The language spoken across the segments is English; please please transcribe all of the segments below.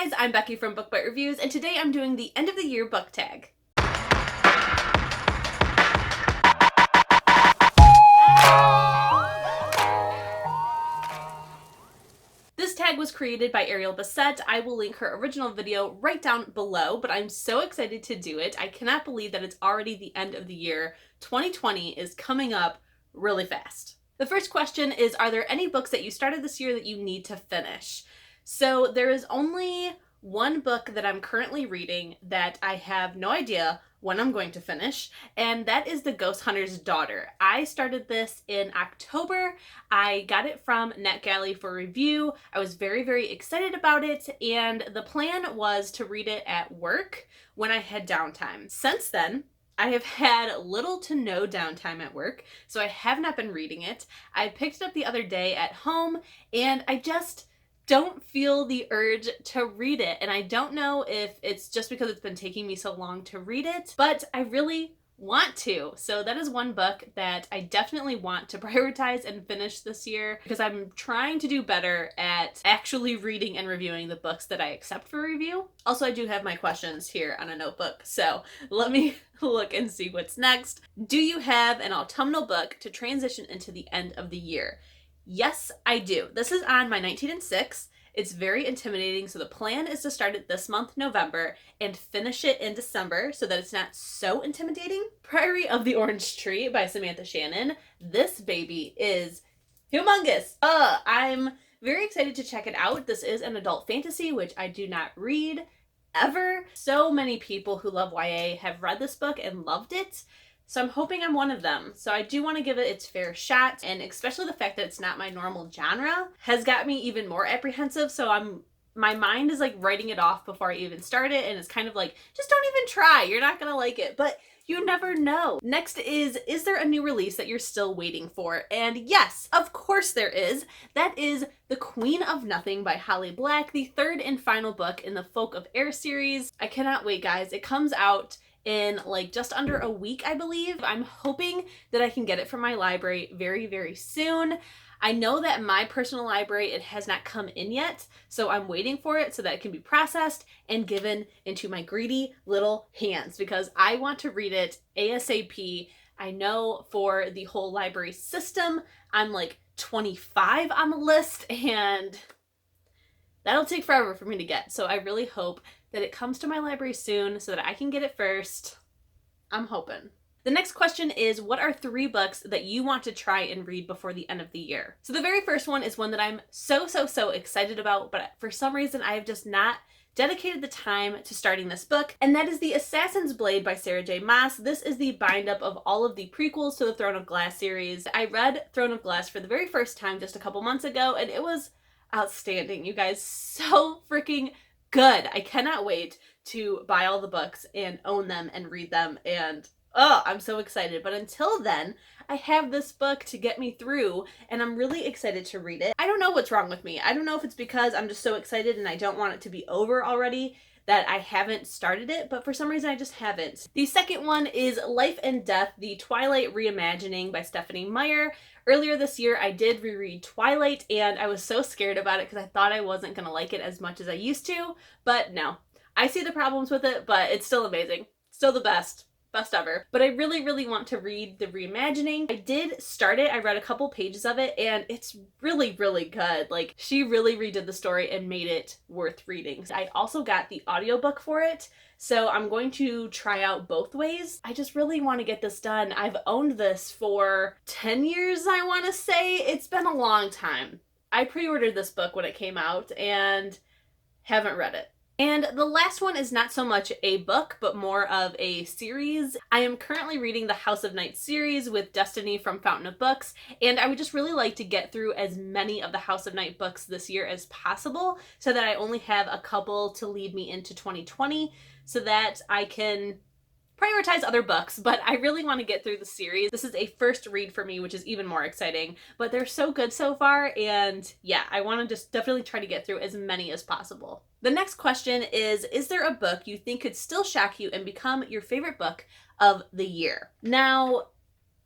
guys, I'm Becky from Book Bite Reviews, and today I'm doing the end of the year book tag. This tag was created by Ariel Bassett. I will link her original video right down below, but I'm so excited to do it. I cannot believe that it's already the end of the year. 2020 is coming up really fast. The first question is, are there any books that you started this year that you need to finish? So there is only one book that I'm currently reading that I have no idea when I'm going to finish, and that is The Ghost Hunter's Daughter. I started this in October. I got it from NetGalley for review. I was very, very excited about it, and the plan was to read it at work when I had downtime. Since then, I have had little to no downtime at work, so I have not been reading it. I picked it up the other day at home, and I just don't feel the urge to read it. And I don't know if it's just because it's been taking me so long to read it, but I really want to. So that is one book that I definitely want to prioritize and finish this year, because I'm trying to do better at actually reading and reviewing the books that I accept for review. Also, I do have my questions here on a notebook, so let me look and see what's next. Do you have an autumnal book to transition into the end of the year? Yes, I do. This is on my 19 and 6. It's very intimidating, so the plan is to start it this month, November, and finish it in December so that it's not so intimidating. Priory of the Orange Tree by Samantha Shannon. This baby is humongous. I'm very excited to check it out. This is an adult fantasy, which I do not read ever. So many people who love YA have read this book and loved it. So I'm hoping I'm one of them. So I do want to give it its fair shot, and especially the fact that it's not my normal genre has got me even more apprehensive. So my mind is like writing it off before I even start it, and it's kind of like, just don't even try. You're not gonna like it, but you never know. Next is there a new release that you're still waiting for? And yes, of course there is. That is The Queen of Nothing by Holly Black, the third and final book in the Folk of Air series. I cannot wait, guys. It comes out in like just under a week, I believe. I'm hoping that I can get it from my library very, very soon. I know that my personal library, it has not come in yet, so I'm waiting for it so that it can be processed and given into my greedy little hands, because I want to read it ASAP. I know for the whole library system, I'm like 25 on the list, and that'll take forever for me to get. So I really hope that it comes to my library soon so that I can get it first. I'm hoping. The next question is, what are 3 books that you want to try and read before the end of the year? So the very first one is one that I'm so excited about, but for some reason I have just not dedicated the time to starting this book, and that is The Assassin's Blade by Sarah J. Maas. This is the bind-up of all of the prequels to the Throne of Glass series. I read Throne of Glass for the very first time just a couple months ago, and it was outstanding, you guys. So freaking good. I cannot wait to buy all the books and own them and read them, and I'm so excited. But until then, I have this book to get me through, and I'm really excited to read it. I don't know what's wrong with me. I don't know if it's because I'm just so excited and I don't want it to be over already that I haven't started it, but for some reason I just haven't. The second one is Life and Death, the Twilight Reimagining by Stephanie Meyer. Earlier this year, I did reread Twilight, and I was so scared about it because I thought I wasn't going to like it as much as I used to, but no. I see the problems with it, but it's still amazing. Still the best. Best ever. But I really, really want to read the reimagining. I did start it. I read a couple pages of it, and it's really, really good. Like, she really redid the story and made it worth reading. I also got the audiobook for it, so I'm going to try out both ways. I just really want to get this done. I've owned this for 10 years, I want to say. It's been a long time. I pre-ordered this book when it came out and haven't read it. And the last one is not so much a book, but more of a series. I am currently reading the House of Night series with Destiny from Fountain of Books, and I would just really like to get through as many of the House of Night books this year as possible so that I only have a couple to lead me into 2020 so that I can prioritize other books, but I really want to get through the series. This is a first read for me, which is even more exciting, but they're so good so far, and yeah, I want to just definitely try to get through as many as possible. The next question is there a book you think could still shock you and become your favorite book of the year? Now,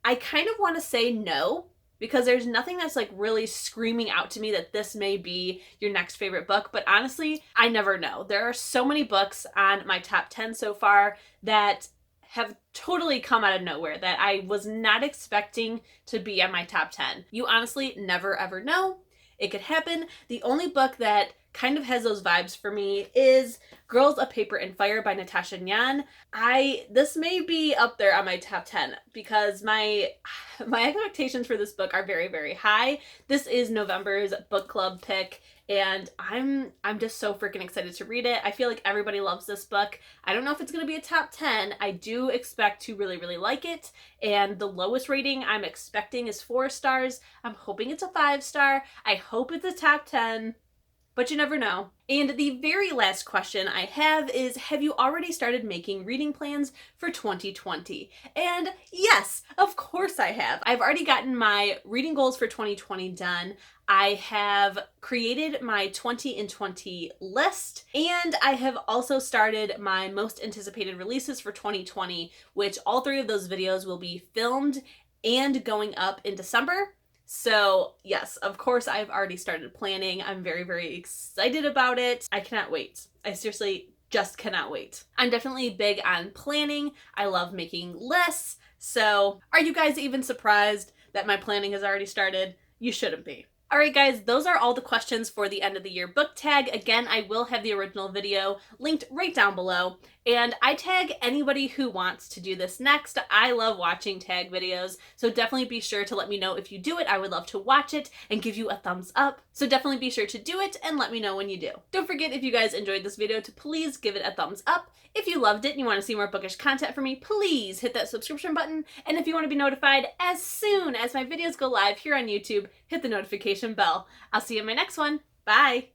I kind of want to say no, because there's nothing that's like really screaming out to me that this may be your next favorite book. But honestly, I never know. There are so many books on my top 10 so far that have totally come out of nowhere that I was not expecting to be on my top 10. You honestly never ever know. It could happen. The only book that kind of has those vibes for me is Girls of Paper and Fire by Natasha Nyan. This may be up there on my top 10 because my expectations for this book are very, very high. This is November's book club pick, and I'm just so freaking excited to read it. I feel like everybody loves this book. I don't know if it's going to be a top 10. I do expect to really, really like it, and the lowest rating I'm expecting is 4 stars. I'm hoping it's a 5-star. I hope it's a top 10. But you never know. And the very last question I have is, have you already started making reading plans for 2020? And yes, of course I have. I've already gotten my reading goals for 2020 done. I have created my 20 in 20 list, and I have also started my most anticipated releases for 2020, which all 3 of those videos will be filmed and going up in December. So yes, of course, I've already started planning. I'm very, very excited about it. I cannot wait. I seriously just cannot wait. I'm definitely big on planning. I love making lists. So are you guys even surprised that my planning has already started? You shouldn't be. All right, guys, those are all the questions for the end of the year book tag. Again, I will have the original video linked right down below, and I tag anybody who wants to do this next. I love watching tag videos, so definitely be sure to let me know if you do it. I would love to watch it and give you a thumbs up. So definitely be sure to do it and let me know when you do. Don't forget, if you guys enjoyed this video, to please give it a thumbs up. If you loved it and you want to see more bookish content from me, please hit that subscription button. And if you want to be notified as soon as my videos go live here on YouTube, hit the notification bell. I'll see you in my next one. Bye!